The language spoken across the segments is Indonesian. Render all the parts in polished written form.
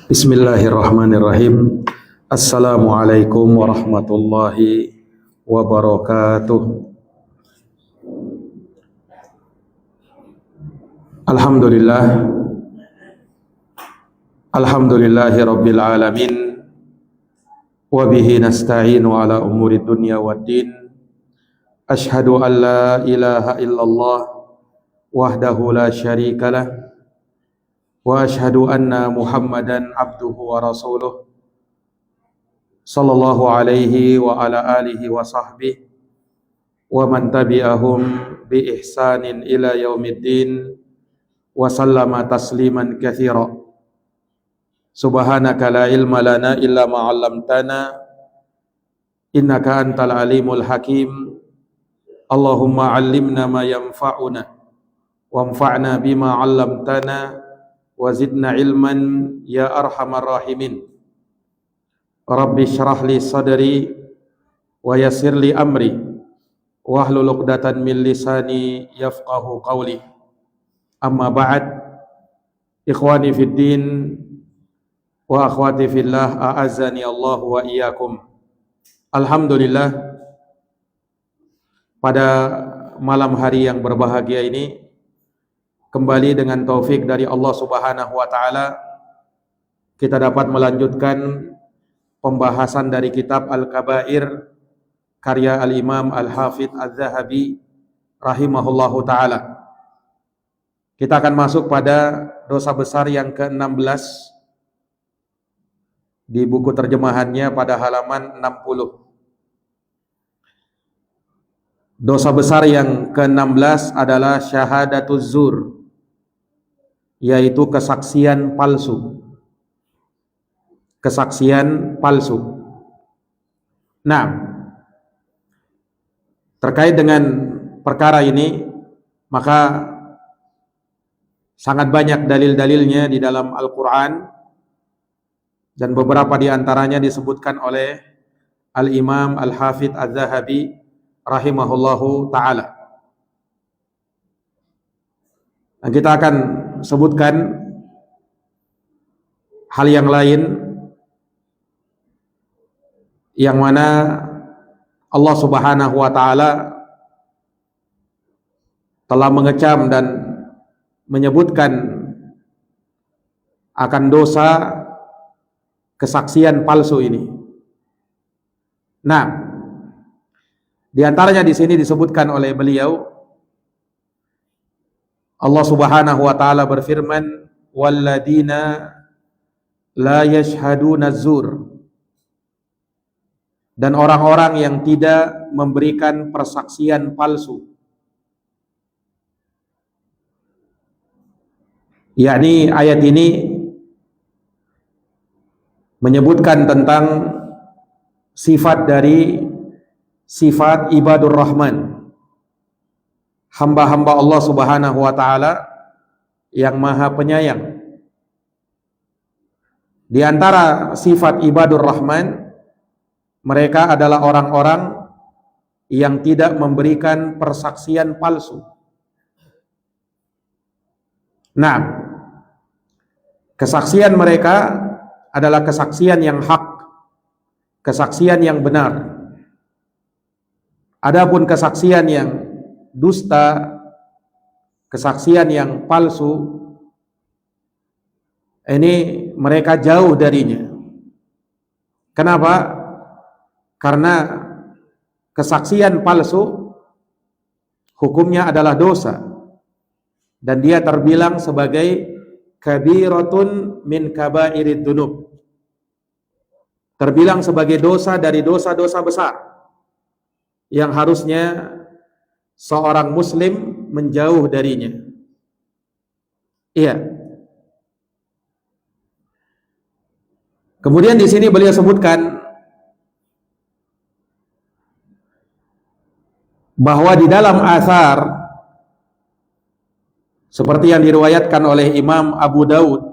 Bismillahirrahmanirrahim. Assalamualaikum warahmatullahi wabarakatuh. Alhamdulillahi rabbil alamin. Wabihi nasta'inu ala umuri dunya waddin. Ashhadu an la ilaha illallah wahdahu la syarikalah. Wa ashhadu anna Muhammadan abduhu wa rasuluh sallallahu alaihi wa ala alihi wa sahbihi wa man tabi'ahum bi ihsanin ila yaumiddin wa sallama tasliman katsira. Subhanaka la ilma lana illa ma 'allamtana innaka antal alimul hakim. Allahumma 'allimna ma yanfa'una wanfa'na bima 'allamtana wa zidna ilman ya arhamar rahimin. Rabbi syrah li sadri wa yassir li amri wahlul 'uqdatan min lisani yafqahu qawli. Amma ba'd. Ikhwani fid din wa akhwati fillah, a'azzani Allah wa iyyakum. Alhamdulillah, pada malam hari yang berbahagia ini, kembali dengan taufik dari Allah Subhanahu wa taala, kita dapat melanjutkan pembahasan dari kitab Al-Kabair karya Al-Imam Al-Hafidh Az-Zahabi rahimahullahu taala. Kita akan masuk pada dosa besar yang ke-16 di buku terjemahannya pada halaman 60. Dosa besar yang ke-16 adalah syahadatuz zur, yaitu kesaksian palsu. Kesaksian palsu. Nah, terkait dengan perkara ini, maka sangat banyak dalil-dalilnya di dalam Al-Quran, dan beberapa di antaranya disebutkan oleh Al-Imam Al-Hafidh Az-Zahabi rahimahullahu ta'ala. Dan kita akan sebutkan hal yang lain yang mana Allah Subhanahu wa taala telah mengecam dan menyebutkan akan dosa kesaksian palsu ini. Nah, di antaranya di sini disebutkan oleh beliau, Allah Subhanahu wa taala berfirman, walladzina la yashhaduna zur, dan orang-orang yang tidak memberikan persaksian palsu. Yakni ayat ini menyebutkan tentang sifat dari sifat ibadur rahman, hamba-hamba Allah Subhanahu wa taala yang maha penyayang. Di antara sifat ibadur rahman, mereka adalah orang-orang yang tidak memberikan persaksian palsu. Nah, kesaksian mereka adalah kesaksian yang hak, kesaksian yang benar. Adapun kesaksian yang dusta, kesaksian yang palsu, ini mereka jauh darinya. Kenapa? Karena kesaksian palsu hukumnya adalah dosa, dan dia terbilang sebagai kabiratun min kabairid dzunub, terbilang sebagai dosa dari dosa-dosa besar yang harusnya seorang muslim menjauh darinya. Iya. Kemudian di sini beliau sebutkan bahwa di dalam athar seperti yang diriwayatkan oleh Imam Abu Daud,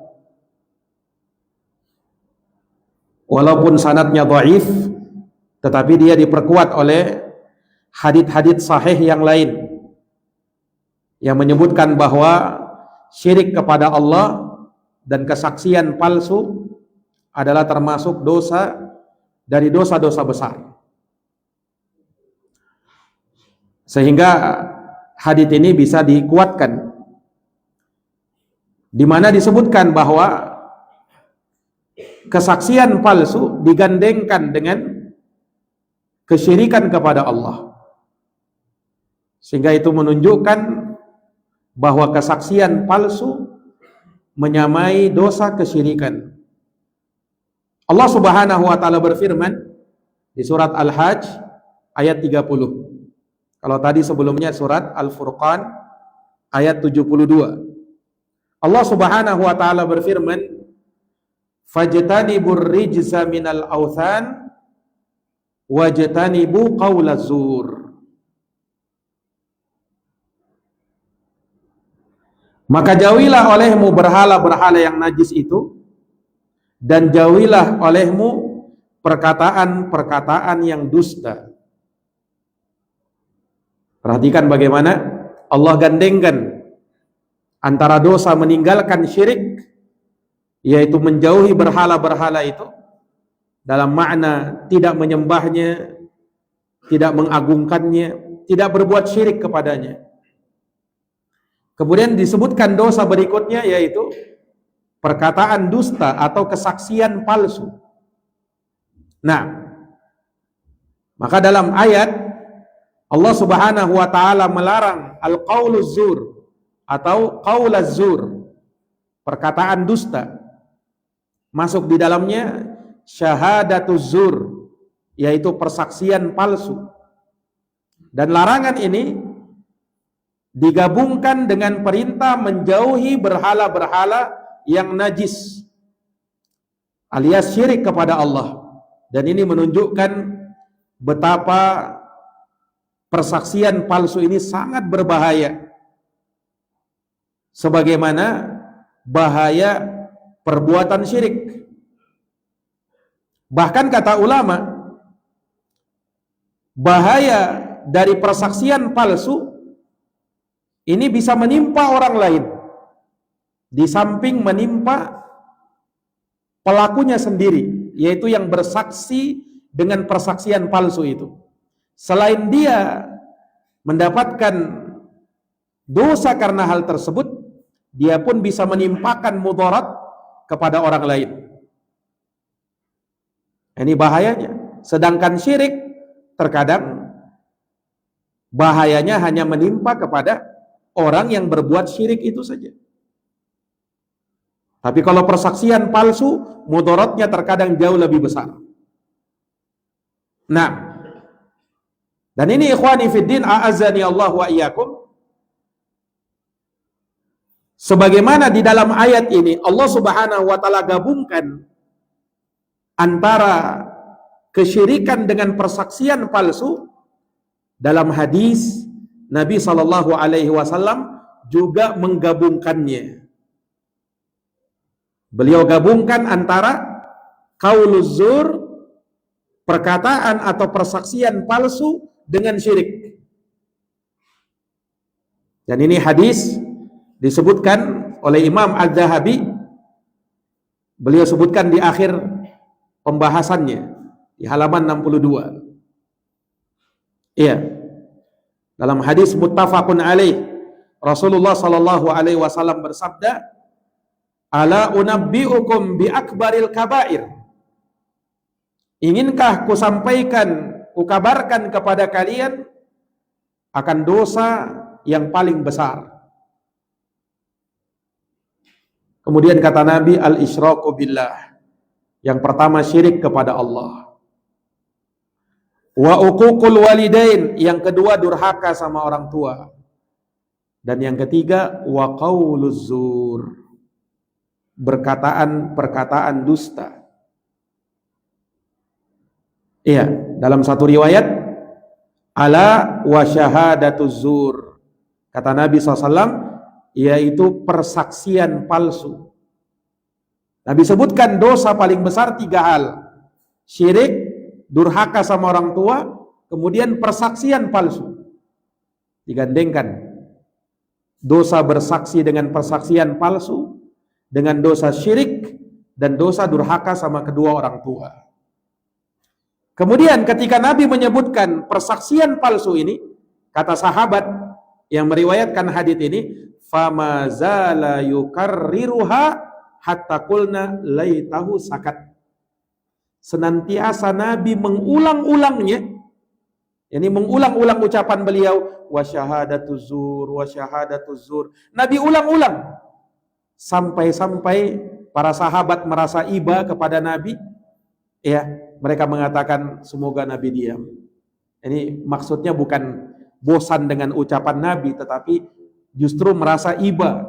walaupun sanadnya dhaif, tetapi dia diperkuat oleh hadits-hadits sahih yang lain yang menyebutkan bahwa syirik kepada Allah dan kesaksian palsu adalah termasuk dosa dari dosa-dosa besar. Sehingga hadits ini bisa dikuatkan, di mana disebutkan bahwa kesaksian palsu digandengkan dengan kesyirikan kepada Allah, sehingga itu menunjukkan bahwa kesaksian palsu menyamai dosa kesyirikan. Allah Subhanahu wa taala berfirman di surat Al-Hajj ayat 30. Kalau tadi sebelumnya surat Al-Furqan ayat 72. Allah Subhanahu wa taala berfirman, "Fajtanibur rijza minal authan wajtanibu qaulaz zur." Maka jauhilah olehmu berhala-berhala yang najis itu, dan jauhilah olehmu perkataan-perkataan yang dusta. Perhatikan bagaimana Allah gandengkan antara dosa meninggalkan syirik, yaitu menjauhi berhala-berhala itu, dalam makna tidak menyembahnya, tidak mengagungkannya, tidak berbuat syirik kepadanya. Kemudian disebutkan dosa berikutnya, yaitu perkataan dusta atau kesaksian palsu. Nah, maka dalam ayat Allah Subhanahu wa taala melarang al-qauluz zur atau qaulaz zur, perkataan dusta. Masuk di dalamnya syahadatuz zur, yaitu persaksian palsu. Dan larangan ini digabungkan dengan perintah menjauhi berhala-berhala yang najis alias syirik kepada Allah. Dan ini menunjukkan betapa persaksian palsu ini sangat berbahaya, sebagaimana bahaya perbuatan syirik. Bahkan kata ulama, bahaya dari persaksian palsu ini bisa menimpa orang lain, di samping menimpa pelakunya sendiri, yaitu yang bersaksi dengan persaksian palsu itu. Selain dia mendapatkan dosa karena hal tersebut, dia pun bisa menimpakan mudarat kepada orang lain. Ini bahayanya. Sedangkan syirik terkadang bahayanya hanya menimpa kepada orang yang berbuat syirik itu saja. Tapi kalau persaksian palsu, mudaratnya terkadang jauh lebih besar. Nah, dan ini ikhwani fiddin, a'azzani Allah wa iyyakum, sebagaimana di dalam ayat ini Allah Subhanahu wa taala gabungkan antara kesyirikan dengan persaksian palsu. Dalam hadis Nabi sallallahu alaihi wasallam juga menggabungkannya. Beliau gabungkan antara qauluz zur, perkataan atau persaksian palsu, dengan syirik. Dan ini hadis disebutkan oleh Imam Az-Zahabi. Beliau sebutkan di akhir pembahasannya di halaman 62. Iya. Dalam hadis muttafaqun alaih, Rasulullah sallallahu alaihi wasallam bersabda, "Ala unabbiukum bi akbaril kabair." Inginkah kukabarkan kepada kalian akan dosa yang paling besar? Kemudian kata Nabi, al-isyraku billah. Yang pertama syirik kepada Allah. Wa uququl walidain, yang kedua durhaka sama orang tua. Dan yang ketiga wa qauluz zur, perkataan dusta. Iya, dalam satu riwayat Ala wa syahadatuz zur. Kata Nabi SAW, yaitu persaksian palsu. Nabi sebutkan dosa paling besar 3 hal. Syirik, durhaka sama orang tua, kemudian persaksian palsu. Digandengkan. Dosa bersaksi dengan persaksian palsu, dengan dosa syirik, dan dosa durhaka sama kedua orang tua. Kemudian ketika Nabi menyebutkan persaksian palsu ini, kata sahabat yang meriwayatkan hadits ini, fama zala yukarriruha hatta qulna laitahu sakat. Senantiasa Nabi mengulang-ulangnya, yani mengulang-ulang ucapan beliau, wa syahadatuz zur, wa syahadatuz zur. Nabi ulang-ulang sampai-sampai para sahabat merasa iba kepada Nabi. Ya, mereka mengatakan semoga Nabi diam. Ini maksudnya bukan bosan dengan ucapan Nabi, tetapi justru merasa iba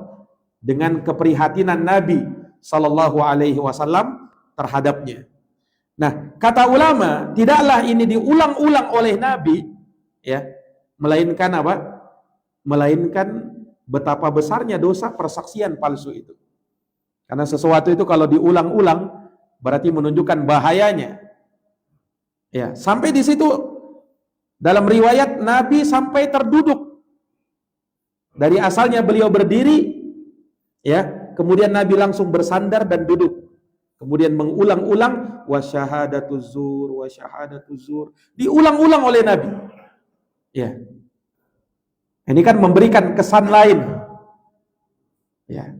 dengan keprihatinan Nabi Sallallahu Alaihi Wasallam terhadapnya. Nah, kata ulama, tidaklah ini diulang-ulang oleh Nabi, ya, melainkan apa? Melainkan betapa besarnya dosa persaksian palsu itu. Karena sesuatu itu kalau diulang-ulang berarti menunjukkan bahayanya. Ya, sampai di situ dalam riwayat Nabi sampai terduduk. Dari asalnya beliau berdiri, ya, kemudian Nabi langsung bersandar dan duduk. Kemudian mengulang-ulang wa syahadatuz zur, wa syahadatuz zur. Diulang-ulang oleh Nabi. Ya. Ini kan memberikan kesan lain. Ya.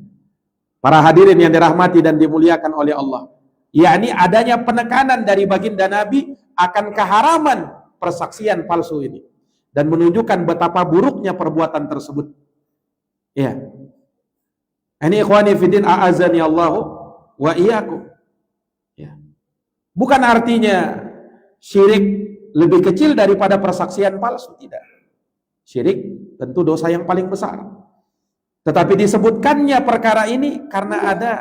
Para hadirin yang dirahmati dan dimuliakan oleh Allah. Yakni adanya penekanan dari baginda Nabi akan keharaman persaksian palsu ini. Dan menunjukkan betapa buruknya perbuatan tersebut. Ya. Ini ikhwani fiddin a'azani Allahu wa iyyakum. Ya. Bukan artinya syirik lebih kecil daripada persaksian palsu, tidak. Syirik tentu dosa yang paling besar. Tetapi disebutkannya perkara ini karena ada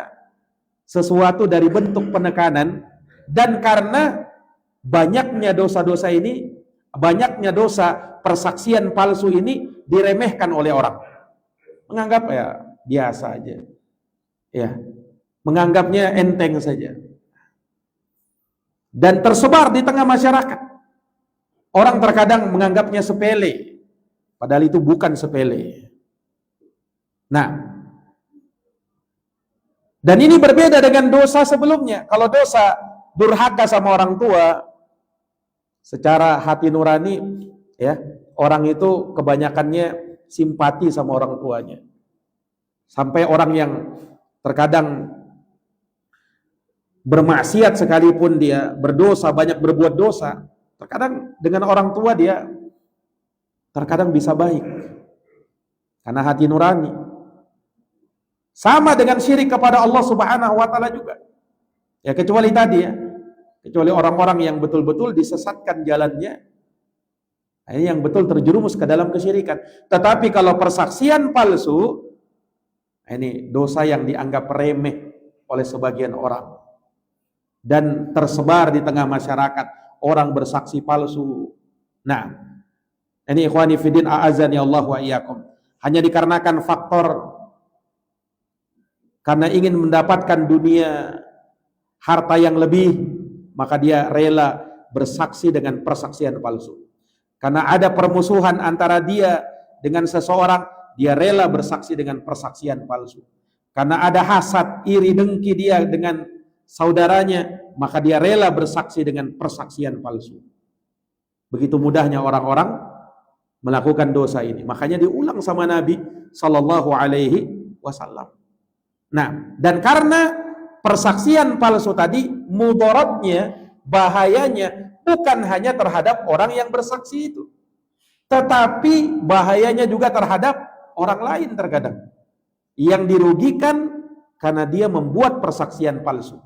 sesuatu dari bentuk penekanan, dan karena banyaknya dosa-dosa ini, banyaknya dosa persaksian palsu ini diremehkan oleh orang. Menganggap ya biasa aja. Ya. Menganggapnya enteng saja. Dan tersebar di tengah masyarakat. Orang terkadang menganggapnya sepele, padahal itu bukan sepele. Nah, dan ini berbeda dengan dosa sebelumnya. Kalau dosa durhaka sama orang tua, secara hati nurani, ya, orang itu kebanyakannya simpati sama orang tuanya. Sampai orang yang terkadang bermaksiat sekalipun dia berdosa, banyak berbuat dosa, terkadang dengan orang tua dia terkadang bisa baik. Karena hati nurani. Sama dengan syirik kepada Allah Subhanahu wa taala juga. Ya, kecuali tadi ya. Kecuali orang-orang yang betul-betul disesatkan jalannya. Nah, ini yang betul terjerumus ke dalam kesyirikan. Tetapi kalau persaksian palsu, ini dosa yang dianggap remeh oleh sebagian orang. Dan tersebar di tengah masyarakat, orang bersaksi palsu. Nah, ini ikhwani fiddin a'azani Allah wa iyyakum. Hanya dikarenakan faktor karena ingin mendapatkan dunia, harta yang lebih, maka dia rela bersaksi dengan persaksian palsu. Karena ada permusuhan antara dia dengan seseorang, dia rela bersaksi dengan persaksian palsu. Karena ada hasad, iri, dengki dia dengan saudaranya, maka dia rela bersaksi dengan persaksian palsu. Begitu mudahnya orang-orang melakukan dosa ini. Makanya diulang sama Nabi Sallallahu Alaihi Wasallam. Nah, dan karena persaksian palsu tadi, mudaratnya, bahayanya bukan hanya terhadap orang yang bersaksi itu, tetapi bahayanya juga terhadap orang lain terkadang yang dirugikan karena dia membuat persaksian palsu.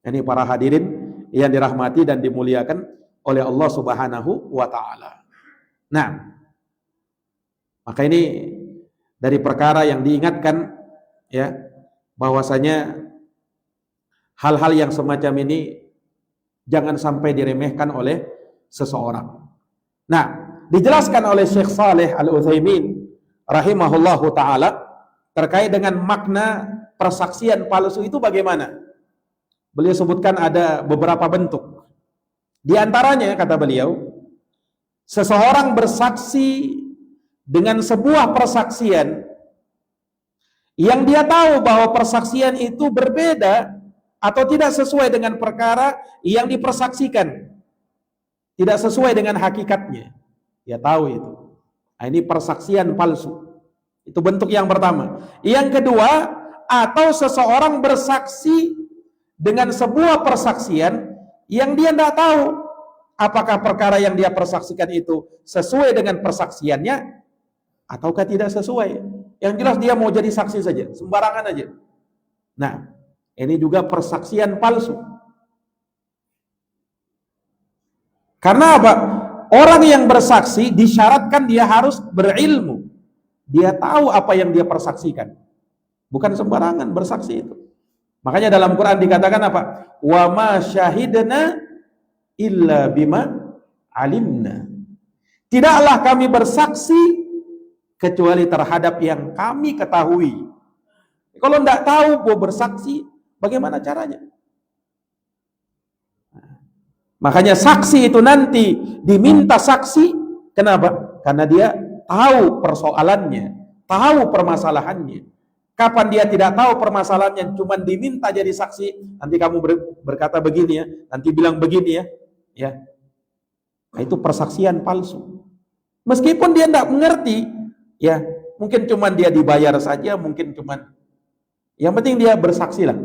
Ini para hadirin yang dirahmati dan dimuliakan oleh Allah Subhanahu wa taala. Nah, maka ini dari perkara yang diingatkan, ya, bahwasanya hal-hal yang semacam ini jangan sampai diremehkan oleh seseorang. Nah, dijelaskan oleh Syekh Saleh Al-Utsaimin rahimahullahu taala terkait dengan makna persaksian palsu itu bagaimana? Beliau sebutkan ada beberapa bentuk. Di antaranya kata beliau, seseorang bersaksi dengan sebuah persaksian yang dia tahu bahwa persaksian itu berbeda atau tidak sesuai dengan perkara yang dipersaksikan, tidak sesuai dengan hakikatnya. Dia tahu itu. Nah, ini persaksian palsu. Itu bentuk yang pertama. Yang kedua, atau seseorang bersaksi dengan sebuah persaksian yang dia tidak tahu apakah perkara yang dia persaksikan itu sesuai dengan persaksiannya ataukah tidak sesuai. Yang jelas dia mau jadi saksi saja, sembarangan aja. Nah, ini juga persaksian palsu. Karena apa? Orang yang bersaksi disyaratkan dia harus berilmu. Dia tahu apa yang dia persaksikan. Bukan sembarangan bersaksi itu. Makanya dalam Quran dikatakan apa? Wa ma syahidna illa bima alimna. Tidaklah kami bersaksi kecuali terhadap yang kami ketahui. Kalau tidak tahu mau bersaksi, bagaimana caranya? Makanya saksi itu nanti diminta saksi. Kenapa? Karena dia tahu persoalannya, tahu permasalahannya. Kapan dia tidak tahu permasalahannya, cuma diminta jadi saksi, nanti kamu berkata begini ya, nanti bilang begini ya. Nah, itu persaksian palsu. Meskipun dia tidak mengerti, ya, mungkin cuma dia dibayar saja, mungkin cuma, yang penting dia bersaksi lah.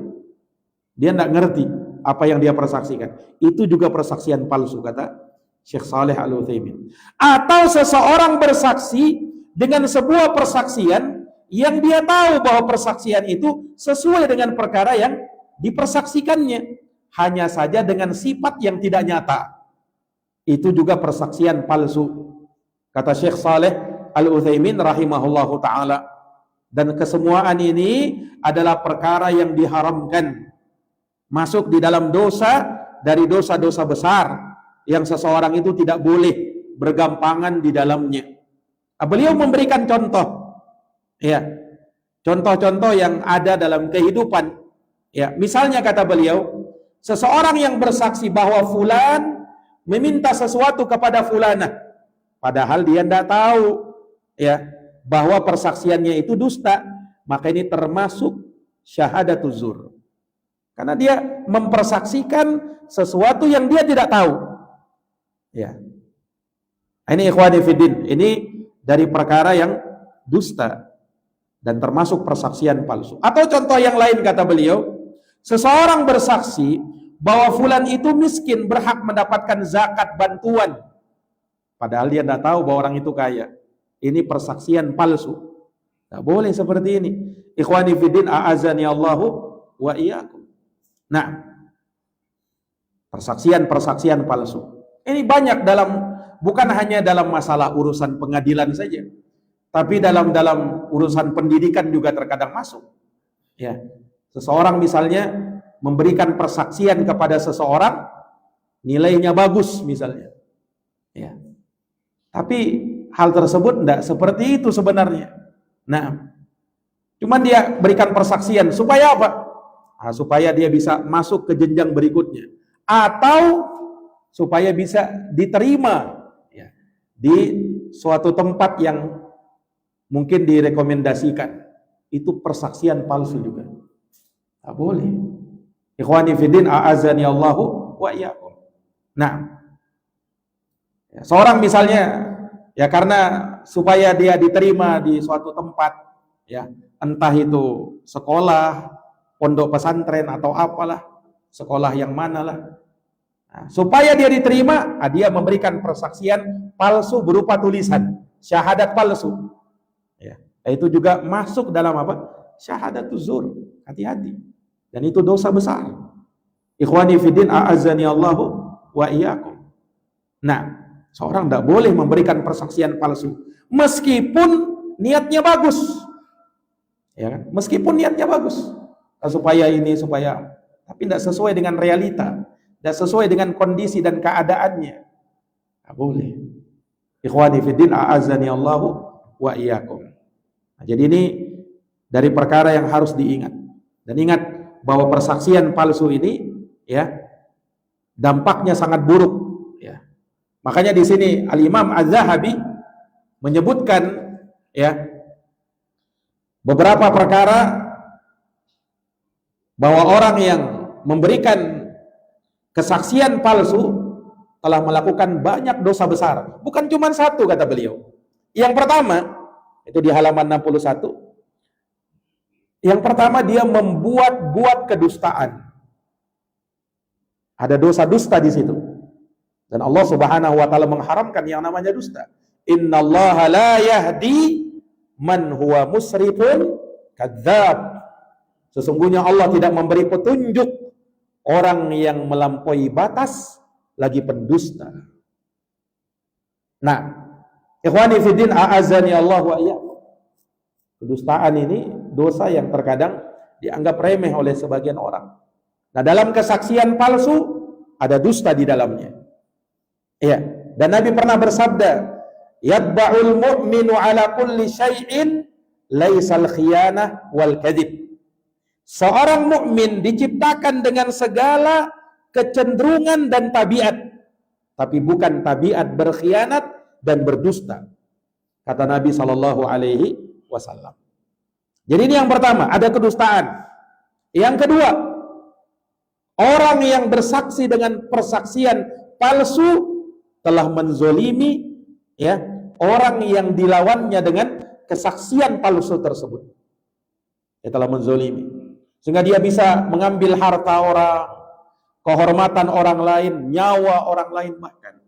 Dia tidak ngerti apa yang dia persaksikan. Itu juga persaksian palsu, kata Syekh Saleh Al-Utsaimin. Atau seseorang bersaksi dengan sebuah persaksian yang dia tahu bahwa persaksian itu sesuai dengan perkara yang dipersaksikannya, hanya saja dengan sifat yang tidak nyata. Itu juga persaksian palsu, kata Syekh Saleh Al-Utsaimin rahimahullahu ta'ala. Dan kesemuaan ini adalah perkara yang diharamkan, masuk di dalam dosa dari dosa-dosa besar yang seseorang itu tidak boleh bergampangan di dalamnya. Beliau memberikan contoh, ya, contoh-contoh yang ada dalam kehidupan. Ya, misalnya kata beliau, seseorang yang bersaksi bahwa fulan meminta sesuatu kepada fulanah, padahal dia tidak tahu, ya, bahwa persaksiannya itu dusta, maka ini termasuk syahadatuz zur. Karena dia mempersaksikan sesuatu yang dia tidak tahu. Ya. Ini ikhwani fiddin, ini dari perkara yang dusta dan termasuk persaksian palsu. Atau contoh yang lain kata beliau, seseorang bersaksi bahwa fulan itu miskin, berhak mendapatkan zakat bantuan, padahal dia tidak tahu bahwa orang itu kaya. Ini persaksian palsu. Tidak boleh seperti ini. Ikhwani fiddin, a'azani Allahu wa iyyakum. Nah, persaksian palsu ini banyak bukan hanya dalam masalah urusan pengadilan saja, tapi dalam urusan pendidikan juga terkadang masuk. Ya, seseorang misalnya memberikan persaksian kepada seseorang, nilainya bagus misalnya, ya, tapi hal tersebut tidak seperti itu sebenarnya. Nah, cuman dia berikan persaksian supaya apa? Supaya dia bisa masuk ke jenjang berikutnya, atau supaya bisa diterima, ya, di suatu tempat yang mungkin direkomendasikan. Itu persaksian palsu juga. Tak boleh. Ikhwani fiddin, a'azani Allahu wa iyyakum. Nah, ya, seorang misalnya, ya, karena supaya dia diterima di suatu tempat, ya, entah itu sekolah, pondok pesantren atau apalah, sekolah yang manalah. Nah, supaya dia diterima, dia memberikan persaksian palsu berupa tulisan, syahadat palsu. Ya, itu juga masuk dalam apa? Syahadatuz zur. Hati-hati. Dan itu dosa besar. Ikhwani fiddin, a'azani Allahu wa iyyakum. Nah, seorang tidak boleh memberikan persaksian palsu meskipun niatnya bagus. Ya kan? Meskipun niatnya bagus. Supaya tapi tidak sesuai dengan realita, tidak sesuai dengan kondisi dan keadaannya. Tidak boleh. Ikhwani fiddin, a'azzani Allahu wa iyyakum. Nah, jadi ini dari perkara yang harus diingat. Dan ingat bahwa persaksian palsu ini ya dampaknya sangat buruk ya. Makanya di sini Al-Imam Az-Zahabi menyebutkan ya beberapa perkara bahwa orang yang memberikan kesaksian palsu telah melakukan banyak dosa besar. Bukan cuma satu, kata beliau. Yang pertama, itu di halaman 61. Yang pertama, dia membuat kedustaan. Ada dosa dusta di situ. Dan Allah Subhanahu wa taala mengharamkan yang namanya dusta. Innallaha la yahdi man huwa musrifun kadzdzab. Sesungguhnya Allah tidak memberi petunjuk orang yang melampaui batas lagi pendusta. Nah, ikhwani fiddin, a'azzani Allah wa iyyakum. Kedustaan ini dosa yang terkadang dianggap remeh oleh sebagian orang. Nah, dalam kesaksian palsu ada dusta di dalamnya. Iya, dan Nabi pernah bersabda, "Yatba'ul mu'minu 'ala kulli syai'in laisal khiyanah wal kadzib." Seorang mukmin diciptakan dengan segala kecenderungan dan tabiat, tapi bukan tabiat berkhianat dan berdusta, kata Nabi Shallallahu Alaihi Wasallam. Jadi ini yang pertama, ada kedustaan. Yang kedua, orang yang bersaksi dengan persaksian palsu telah menzolimi ya orang yang dilawannya dengan kesaksian palsu tersebut. Dia telah menzolimi, sehingga dia bisa mengambil harta orang, kehormatan orang lain, nyawa orang lain bahkan.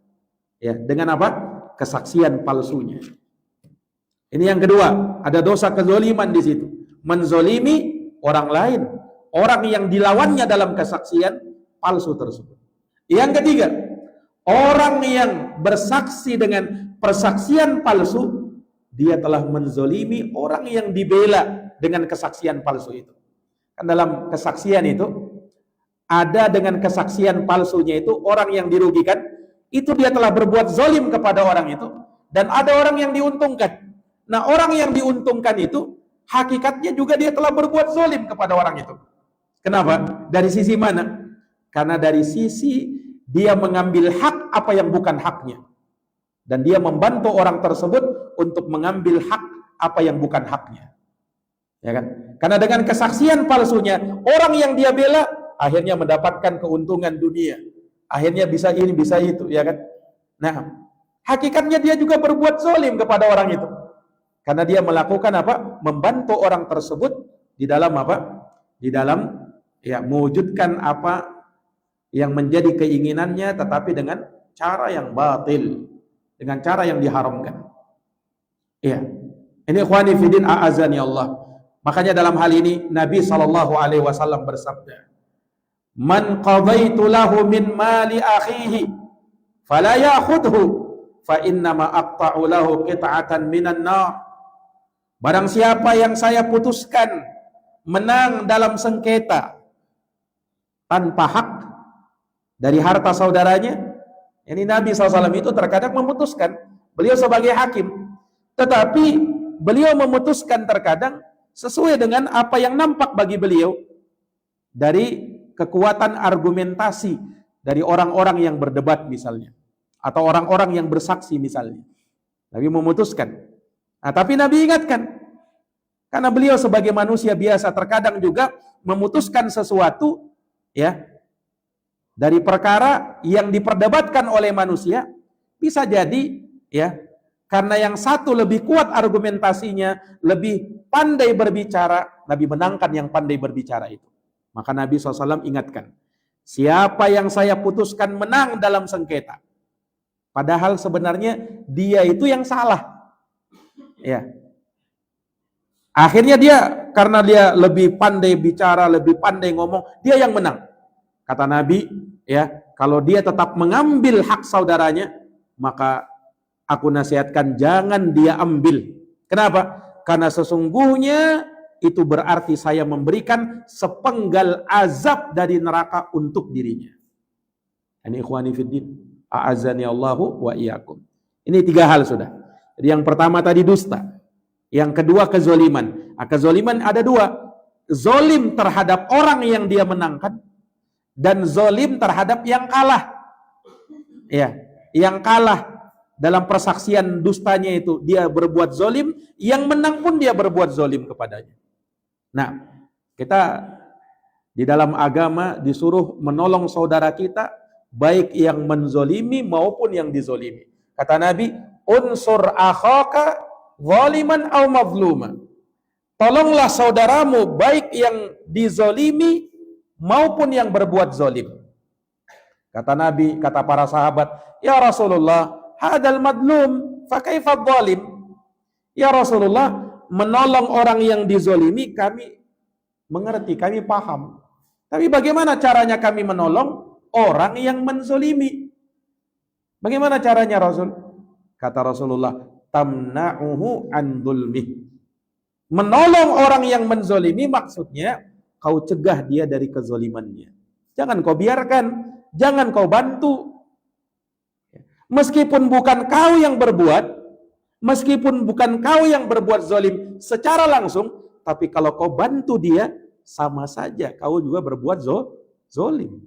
Ya, dengan apa? Kesaksian palsunya. Ini yang kedua, ada dosa kezoliman di situ. Menzolimi orang lain, orang yang dilawannya dalam kesaksian palsu tersebut. Yang ketiga, orang yang bersaksi dengan persaksian palsu, dia telah menzolimi orang yang dibela dengan kesaksian palsu itu. Kan dalam kesaksian itu ada dengan kesaksian palsunya itu orang yang dirugikan, itu dia telah berbuat zolim kepada orang itu, dan ada orang yang diuntungkan. Nah, orang yang diuntungkan itu hakikatnya juga dia telah berbuat zolim kepada orang itu. Kenapa? Dari sisi mana? Karena dari sisi dia mengambil hak apa yang bukan haknya, dan dia membantu orang tersebut untuk mengambil hak apa yang bukan haknya. Ya kan? Karena dengan kesaksian palsunya, orang yang dia bela akhirnya mendapatkan keuntungan dunia. Akhirnya bisa ini, bisa itu, ya kan? Nah, hakikatnya dia juga berbuat zalim kepada orang itu. Karena dia melakukan apa? Membantu orang tersebut di dalam apa? Di dalam ya mewujudkan apa yang menjadi keinginannya, tetapi dengan cara yang batil, dengan cara yang diharamkan. Iya. Ini ikhwani fiddin, a'azani Allah. Makanya dalam hal ini Nabi SAW bersabda, "Man qadaitu lahu min mali akhihi fala ya'khudhu fa innama aqta'u lahu qit'atan minan nar." Barang siapa yang saya putuskan menang dalam sengketa tanpa hak dari harta saudaranya, ini Nabi SAW itu terkadang memutuskan, beliau sebagai hakim, tetapi beliau memutuskan terkadang sesuai dengan apa yang nampak bagi beliau dari kekuatan argumentasi dari orang-orang yang berdebat misalnya, atau orang-orang yang bersaksi misalnya. Nabi memutuskan. Nah, tapi Nabi ingatkan, karena beliau sebagai manusia biasa terkadang juga memutuskan sesuatu ya dari perkara yang diperdebatkan oleh manusia, bisa jadi ya karena yang satu lebih kuat argumentasinya, lebih pandai berbicara, Nabi menangkan yang pandai berbicara itu. Maka Nabi SAW ingatkan, siapa yang saya putuskan menang dalam sengketa, padahal sebenarnya dia itu yang salah. Ya. Akhirnya dia, karena dia lebih pandai bicara, lebih pandai ngomong, dia yang menang. Kata Nabi, ya, kalau dia tetap mengambil hak saudaranya, maka aku nasihatkan jangan dia ambil. Kenapa? Karena sesungguhnya itu berarti saya memberikan sepenggal azab dari neraka untuk dirinya. Ini ikhwani fiddin, a'azzani Allahu wa iyyakum. Ini 3 hal sudah. Jadi yang pertama tadi dusta. Yang kedua kezoliman. Kezoliman ada 2. Zolim terhadap orang yang dia menangkan. Dan zolim terhadap yang kalah. Ya, yang kalah dalam persaksian dustanya itu dia berbuat zolim, yang menang pun dia berbuat zolim kepadanya. Nah, kita di dalam agama disuruh menolong saudara kita, baik yang menzolimi maupun yang dizolimi. Kata Nabi, unsur akhaka zaliman aw mazluma. Tolonglah saudaramu baik yang dizolimi maupun yang berbuat zolim. Kata Nabi, kata para sahabat, ya Rasulullah, hadal madlum, fa kaifa zalim? Ya Rasulullah, menolong orang yang dizolimi kami mengerti, kami paham. Tapi bagaimana caranya kami menolong orang yang menzolimi? Bagaimana caranya Rasul? Kata Rasulullah, tamna'uhu an dzulmih. Menolong orang yang menzolimi maksudnya kau cegah dia dari kezolimannya. Jangan kau biarkan, jangan kau bantu. Meskipun bukan kau yang berbuat, meskipun bukan kau yang berbuat zolim secara langsung, tapi kalau kau bantu dia, sama saja kau juga berbuat zolim.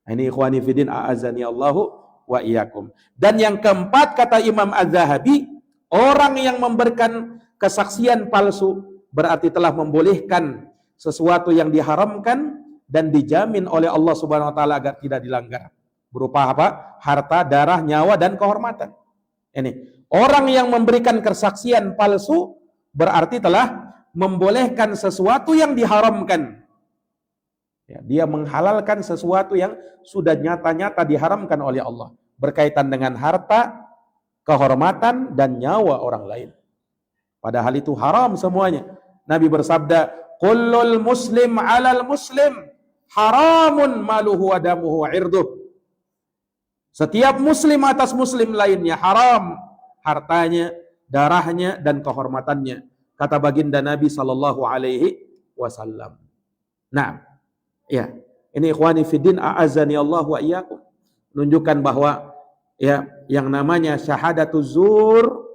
Ini ikhwani fiddin a'azani Allahu wa iyyakum. Dan yang keempat kata Imam Az-Zahabi, orang yang memberikan kesaksian palsu berarti telah membolehkan sesuatu yang diharamkan dan dijamin oleh Allah Subhanahu wa taala agar tidak dilanggar. Berupa apa? Harta, darah, nyawa dan kehormatan. Ini, orang yang memberikan kesaksian palsu berarti telah membolehkan sesuatu yang diharamkan. Ya, dia menghalalkan sesuatu yang sudah nyata-nyata diharamkan oleh Allah, berkaitan dengan harta, kehormatan dan nyawa orang lain. Padahal itu haram semuanya. Nabi bersabda, kullul muslim 'alal muslim haramun maluhu wa damuhu wa irduh. Setiap muslim atas muslim lainnya haram hartanya, darahnya dan kehormatannya, kata baginda Nabi sallallahu alaihi wasallam. Nah, ya, ini ikhwani fiddin a'azani Allah wa iyyakum, menunjukkan bahwa ya yang namanya syahadatuz zur,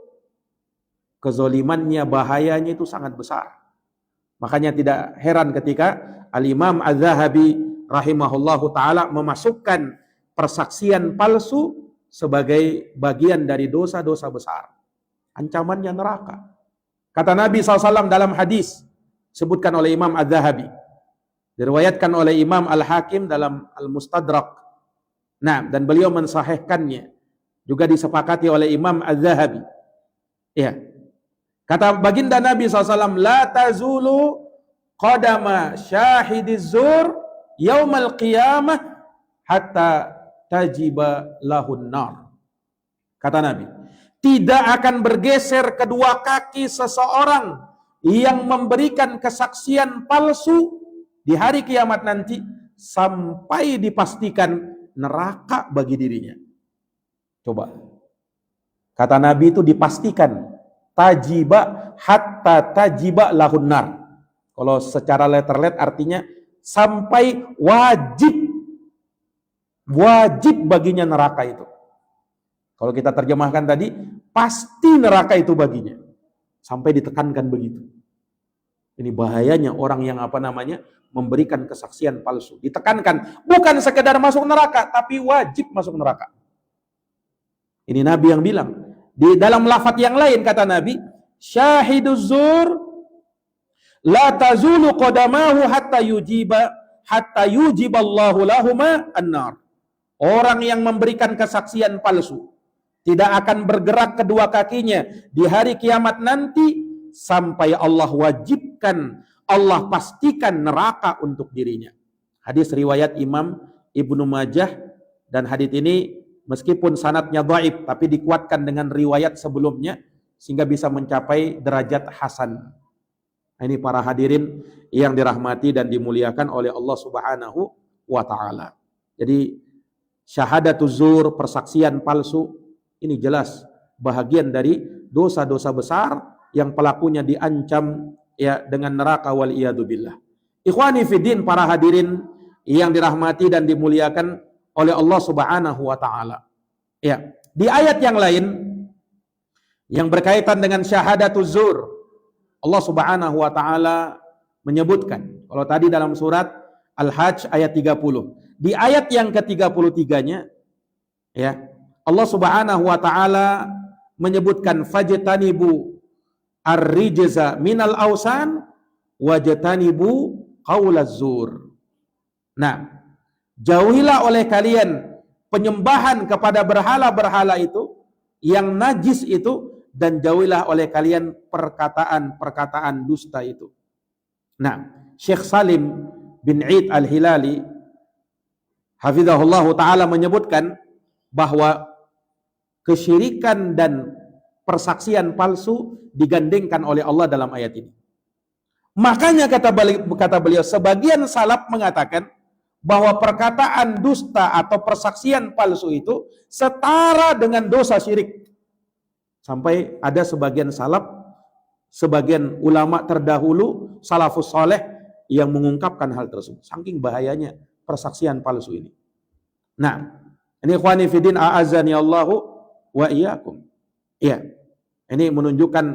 kezolimannya, bahayanya itu sangat besar. Makanya tidak heran ketika Al-Imam Az-Zahabi rahimahullahu ta'ala memasukkan persaksian palsu sebagai bagian dari dosa-dosa besar. Ancamannya neraka. Kata Nabi SAW dalam hadis, sebutkan oleh Imam Az-Zahabi, diriwayatkan oleh Imam Al-Hakim dalam Al-Mustadrak. Nah, dan beliau mensahihkannya. Juga disepakati oleh Imam Az-Zahabi. Ya. Kata baginda Nabi SAW, la tazulu qadama syahidiz zur yaumal qiyamah hatta tajiba lahun nar. Kata Nabi, tidak akan bergeser kedua kaki seseorang yang memberikan kesaksian palsu di hari kiamat nanti sampai dipastikan neraka bagi dirinya. Coba. Kata Nabi itu dipastikan. Tajiba hatta tajiba lahun nar. Kalau secara letter-let artinya sampai wajib baginya neraka itu. Kalau kita terjemahkan tadi, pasti neraka itu baginya. Sampai ditekankan begitu. Ini bahayanya orang yang memberikan kesaksian palsu. Ditekankan, bukan sekedar masuk neraka, tapi wajib masuk neraka. Ini Nabi yang bilang. Di dalam lafaz yang lain kata Nabi, syahiduz zur la tazulu qadamahu hatta yujiballahu lahuma an-nar. Orang yang memberikan kesaksian palsu tidak akan bergerak kedua kakinya di hari kiamat nanti sampai Allah wajibkan, Allah pastikan neraka untuk dirinya. Hadis riwayat Imam Ibnu Majah, dan hadis ini meskipun sanadnya dhaif tapi dikuatkan dengan riwayat sebelumnya sehingga bisa mencapai derajat hasan. Ini para hadirin yang dirahmati dan dimuliakan oleh Allah Subhanahu wa taala. Jadi syahadatuz zur, persaksian palsu, ini jelas bahagian dari dosa-dosa besar yang pelakunya diancam ya dengan neraka wal iyadu billah. Ikhwani fiddin, para hadirin yang dirahmati dan dimuliakan oleh Allah Subhanahu wa taala. Ya, Di ayat yang lain yang berkaitan dengan syahadatuz zur, Allah Subhanahu wa taala menyebutkan, kalau tadi dalam surat Al-Hajj ayat 30, di ayat yang ke-33-nya ya, Allah Subhanahu wa taala menyebutkan fajtanibu ar-rijza minal ausan wajtanibu qaulaz zur. Nah, jauhilah oleh kalian penyembahan kepada berhala-berhala itu yang najis itu, dan jauhilah oleh kalian perkataan-perkataan dusta itu. Nah, Syekh Salim bin Eid Al-Hilali hafizahullah ta'ala menyebutkan bahwa kesyirikan dan persaksian palsu digandengkan oleh Allah dalam ayat ini. Makanya kata beliau, sebagian salaf mengatakan bahwa perkataan dusta atau persaksian palsu itu setara dengan dosa syirik. Sampai ada sebagian salaf, sebagian ulama terdahulu, salafus soleh, yang mengungkapkan hal tersebut. Saking bahayanya persaksian palsu ini. Nah, ini ikhwani fiddin a'azani Allahu wa iyyakum. Ya, ini menunjukkan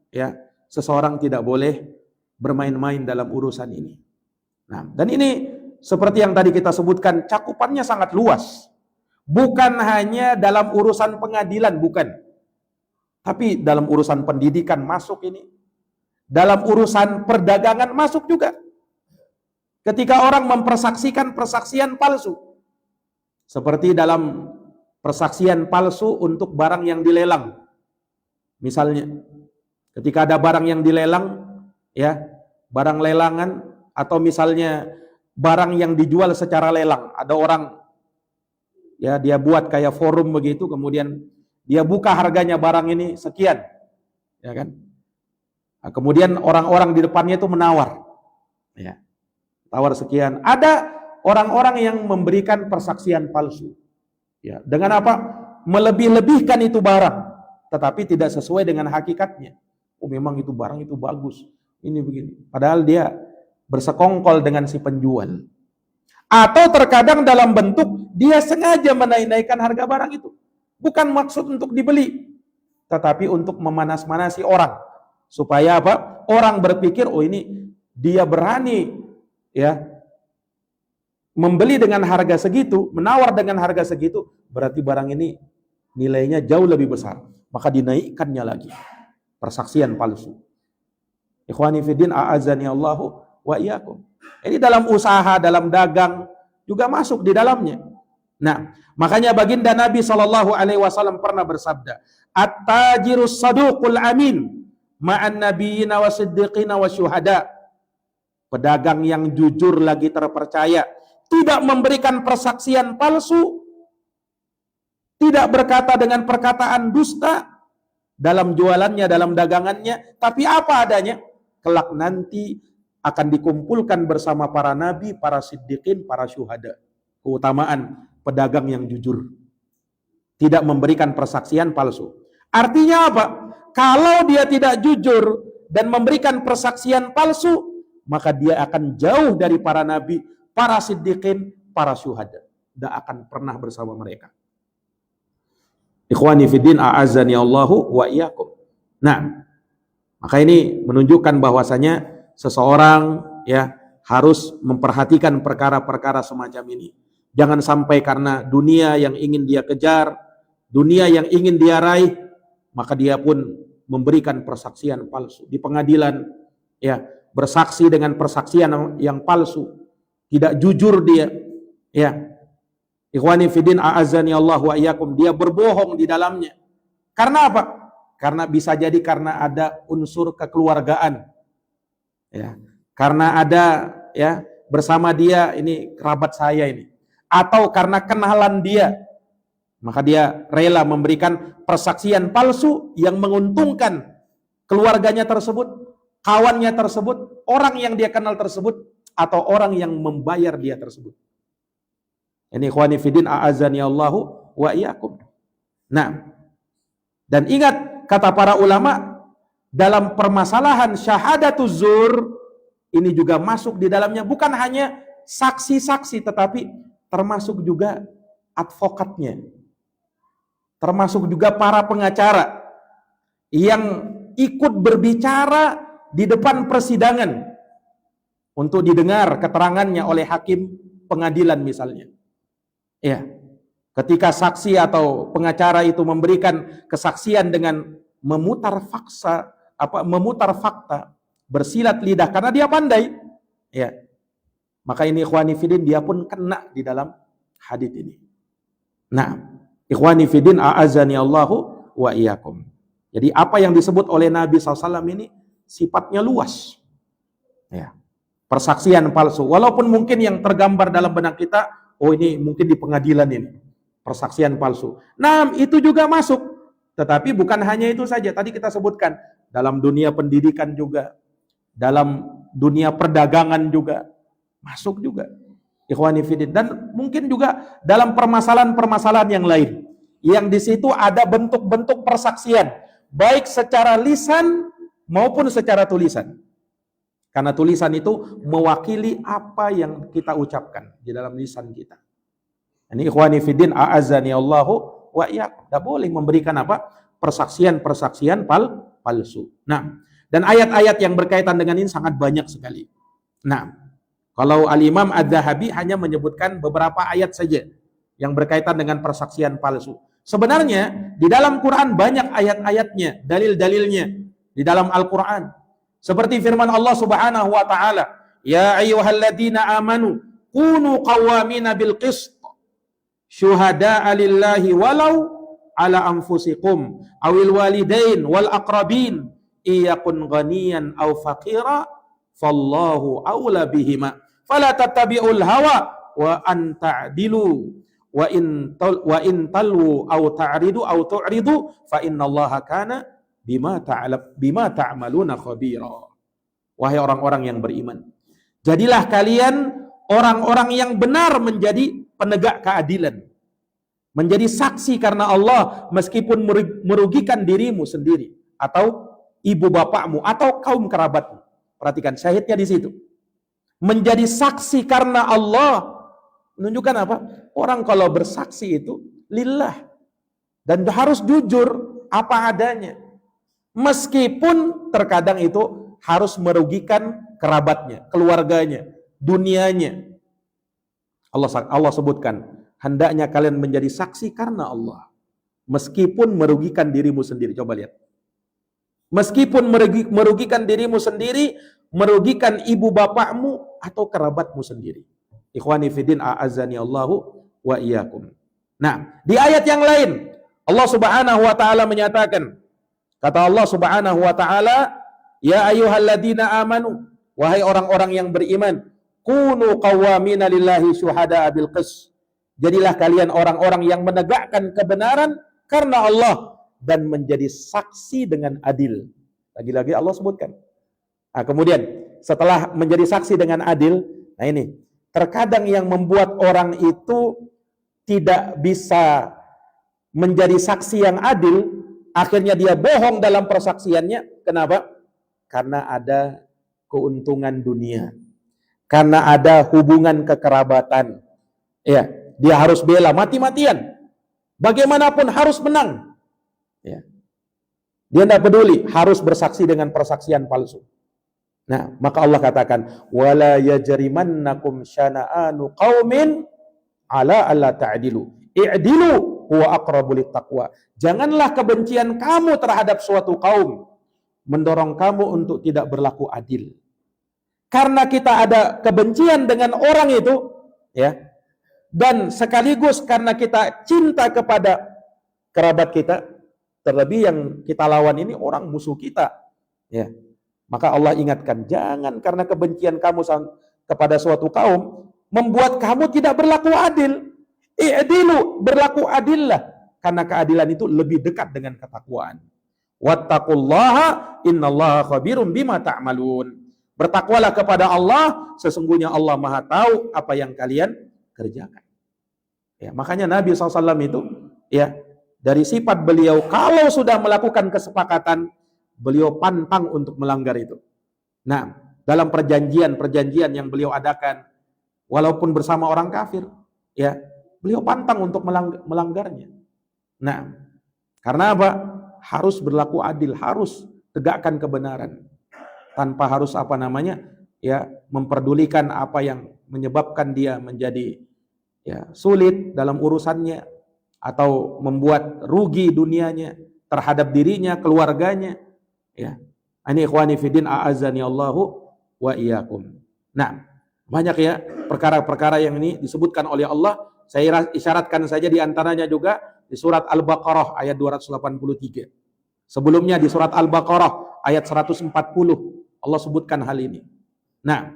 ya, seseorang tidak boleh bermain-main dalam urusan ini. Nah, dan ini seperti yang tadi kita sebutkan, cakupannya sangat luas. Bukan hanya dalam urusan pengadilan, bukan. Tapi dalam urusan pendidikan masuk ini. Dalam urusan perdagangan masuk juga. Ketika orang mempersaksikan persaksian palsu. Seperti dalam persaksian palsu untuk barang yang dilelang. Misalnya, ketika ada barang yang dilelang, ya, barang lelangan, atau misalnya barang yang dijual secara lelang. Ada orang, ya, dia buat kayak forum begitu, kemudian dia buka harganya barang ini sekian, ya kan? Nah, kemudian orang-orang di depannya itu menawar, ya, tawar sekian. Ada orang-orang yang memberikan persaksian palsu, ya, dengan apa? Melebih-lebihkan itu barang, tetapi tidak sesuai dengan hakikatnya. Oh, memang itu barang itu bagus, ini begini. Padahal dia bersekongkol dengan si penjual. Atau terkadang dalam bentuk dia sengaja menaik-naikkan harga barang itu. Bukan maksud untuk dibeli, tetapi untuk memanas-manasi orang. Supaya apa? Orang berpikir, oh ini dia berani ya membeli dengan harga segitu, menawar dengan harga segitu, berarti barang ini nilainya jauh lebih besar. Maka dinaikkannya lagi. Persaksian palsu. Ikhwani fiddin a'azani Allahu wa iyyakum. Ini dalam usaha, dalam dagang juga masuk di dalamnya. Nah, makanya baginda Nabi SAW pernah bersabda, "At-tajirus saduqul amin ma'an nabiyina wasiddiqina wasyuhada." Pedagang yang jujur lagi terpercaya, tidak memberikan persaksian palsu, tidak berkata dengan perkataan dusta dalam jualannya, dalam dagangannya, tapi apa adanya, kelak nanti akan dikumpulkan bersama para nabi, para siddiqin, para syuhada. Keutamaan pedagang yang jujur, tidak memberikan persaksian palsu. Artinya apa? Kalau dia tidak jujur dan memberikan persaksian palsu, maka dia akan jauh dari para nabi, para siddiqin, para syuhada. Tidak akan pernah bersama mereka. Ikhwani fiddin a'azani Allahu wa iyyakum. Nah, maka ini menunjukkan bahwasanya seseorang ya harus memperhatikan perkara-perkara semacam ini. Jangan sampai karena dunia yang ingin dia kejar, dunia yang ingin dia raih, maka dia pun memberikan persaksian palsu di pengadilan, ya, bersaksi dengan persaksian yang palsu, tidak jujur dia, ya. Ikhwani fiddin a'azani Allah wa iyyakum, dia berbohong di dalamnya. Karena apa? Karena bisa jadi karena ada unsur kekeluargaan. Ya, karena ada ya bersama dia ini kerabat saya ini, atau karena kenalan dia, maka dia rela memberikan persaksian palsu yang menguntungkan keluarganya tersebut, kawannya tersebut, orang yang dia kenal tersebut, atau orang yang membayar dia tersebut. Ini ikhwani fiddin a'azani Allahu wa iyyakum. Nah, dan ingat kata para ulama, dalam permasalahan syahadatuz zur ini juga masuk di dalamnya bukan hanya saksi-saksi, tetapi termasuk juga advokatnya, termasuk juga para pengacara yang ikut berbicara di depan persidangan untuk didengar keterangannya oleh hakim pengadilan misalnya. Ya, ketika saksi atau pengacara itu memberikan kesaksian dengan memutar fakta, bersilat lidah karena dia pandai, ya. Maka ini ikhwani fillah, dia pun kena di dalam hadis ini. Nah, ikhwani fillah, a'azani Allahu wa iyyakum. Jadi apa yang disebut oleh Nabi SAW ini sifatnya luas. Ya. Persaksian palsu. Walaupun mungkin yang tergambar dalam benak kita, oh ini mungkin di pengadilan ini. Persaksian palsu. Nah, itu juga masuk. Tetapi bukan hanya itu saja. Tadi kita sebutkan. Dalam dunia pendidikan juga. Dalam dunia perdagangan juga. Masuk juga. Ikhwani fillah. Dan mungkin juga dalam permasalahan-permasalahan yang lain. Yang di situ ada bentuk-bentuk persaksian. Baik secara lisan maupun secara tulisan. Karena tulisan itu mewakili apa yang kita ucapkan di dalam lisan kita. Ini ikhwani fiddin, a'azzani Allahu wa iyyakum. Tidak boleh memberikan apa? Persaksian-persaksian palsu. Nah, dan ayat-ayat yang berkaitan dengan ini sangat banyak sekali. Nah, kalau Al-Imam Adz-Dzahabi hanya menyebutkan beberapa ayat saja yang berkaitan dengan persaksian palsu. Sebenarnya di dalam Quran banyak ayat-ayatnya, dalil-dalilnya di dalam Al-Quran. Seperti firman Allah Subhanahu wa taala, "Ya ayyuhalladzina amanu kunu qawwamina bil qist syuhada'a lillahi walau ala anfusikum awil walidain wal aqrabin iyakun ghaniyan aw faqira fallahu aula bihima fala tattabi'ul hawa wa an ta'dilu wa in talwu aw ta'ridu aw tu'ridu fa innallaha kana bima ta'maluna khabira." Wahai orang-orang yang beriman, jadilah kalian orang-orang yang benar menjadi penegak keadilan, menjadi saksi karena Allah meskipun merugikan dirimu sendiri atau ibu bapakmu atau kaum kerabatmu. Perhatikan syahidnya di situ. Menjadi saksi karena Allah menunjukkan apa? Orang kalau bersaksi itu lillah dan harus jujur apa adanya. Meskipun terkadang itu harus merugikan kerabatnya, keluarganya, dunianya. Allah sebutkan, hendaknya kalian menjadi saksi karena Allah. Meskipun merugikan dirimu sendiri. Coba lihat. Meskipun merugikan dirimu sendiri, merugikan ibu bapakmu atau kerabatmu sendiri. Ikhwani fiddin, a'azzani Allahu wa iyyakum. Nah, di ayat yang lain, Allah Subhanahu wa taala menyatakan, kata Allah Subhanahu wa taala, "Ya ayyuhalladzina amanu," wahai orang-orang yang beriman, "kunu qawwamina lillahi syuhada'a bil qist." Jadilah kalian orang-orang yang menegakkan kebenaran karena Allah dan menjadi saksi dengan adil. Lagi-lagi Allah sebutkan. Nah, kemudian setelah menjadi saksi dengan adil, nah ini terkadang yang membuat orang itu tidak bisa menjadi saksi yang adil, akhirnya dia bohong dalam persaksiannya. Kenapa? Karena ada keuntungan dunia. Karena ada hubungan kekerabatan. Ya, dia harus bela mati-matian. Bagaimanapun harus menang. Ya. Dia tidak peduli, harus bersaksi dengan persaksian palsu. Nah, maka Allah katakan, "Wala yajrimannakum syana'anu qaumin ala alla ta'dilu. I'dilu huwa aqrabu littaqwa." Janganlah kebencian kamu terhadap suatu kaum mendorong kamu untuk tidak berlaku adil. Karena kita ada kebencian dengan orang itu, ya, dan sekaligus karena kita cinta kepada kerabat kita, terlebih yang kita lawan ini orang musuh kita, ya. Maka Allah ingatkan, jangan karena kebencian kamu kepada suatu kaum membuat kamu tidak berlaku adil. I'dilu, berlaku adillah, karena keadilan itu lebih dekat dengan ketakwaan. Wattaqullaha innallaha khabirum bima ta'malun. Bertakwalah kepada Allah, sesungguhnya Allah Maha tahu apa yang kalian kerjakan. Ya, makanya Nabi SAW itu, ya, dari sifat beliau kalau sudah melakukan kesepakatan, beliau pantang untuk melanggar itu. Nah, dalam perjanjian yang beliau adakan, walaupun bersama orang kafir, ya, beliau pantang untuk melanggarnya. Nah, Karena apa? Harus berlaku adil, harus tegakkan kebenaran. Tanpa harus ya, memperdulikan apa yang menyebabkan dia menjadi ya sulit dalam urusannya atau membuat rugi dunianya terhadap dirinya, keluarganya. Ya. Ini ikhwani fiddin a'azzani Allahu wa iyyakum. Nah, banyak ya perkara-perkara yang ini disebutkan oleh Allah. Saya isyaratkan saja di antaranya juga di surat Al-Baqarah ayat 283. Sebelumnya di surat Al-Baqarah ayat 140 Allah sebutkan hal ini. Nah,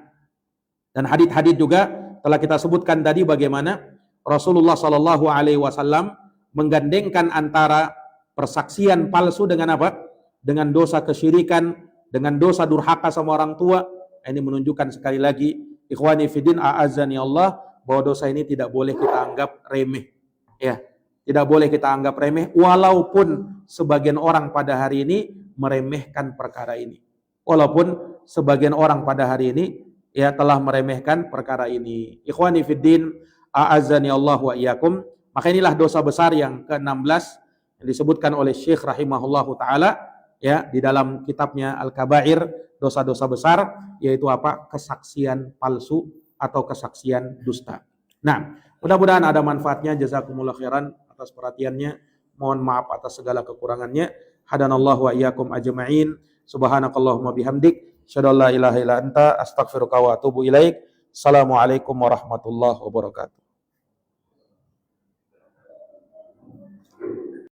dan hadits-hadits juga telah kita sebutkan tadi bagaimana Rasulullah Shallallahu Alaihi Wasallam menggandengkan antara persaksian palsu dengan apa? Dengan dosa kesyirikan, dengan dosa durhaka sama orang tua. Ini menunjukkan sekali lagi, ikhwani fiddin a'azzani Allah, bahwa dosa ini tidak boleh kita anggap remeh. Ya, tidak boleh kita anggap remeh, walaupun sebagian orang pada hari ini meremehkan perkara ini. Walaupun sebagian orang pada hari ini ya telah meremehkan perkara ini. Ikhwani fiddin a'azzani Allah wa iyyakum. Maka inilah dosa besar yang ke-16 yang disebutkan oleh Syekh rahimahullahu taala ya di dalam kitabnya Al-Kabair, dosa-dosa besar, yaitu apa? Kesaksian palsu atau kesaksian dusta. Nah, mudah-mudahan ada manfaatnya. Jazakumullah khairan atas perhatiannya. Mohon maaf atas segala kekurangannya. Hadanallahu wa iyyakum ajma'in. Subhanakallahumma bihamdik, asyhadu an la ilaha illa anta, astaghfiruka wa atubu ilaik. Assalamualaikum warahmatullahi wabarakatuh.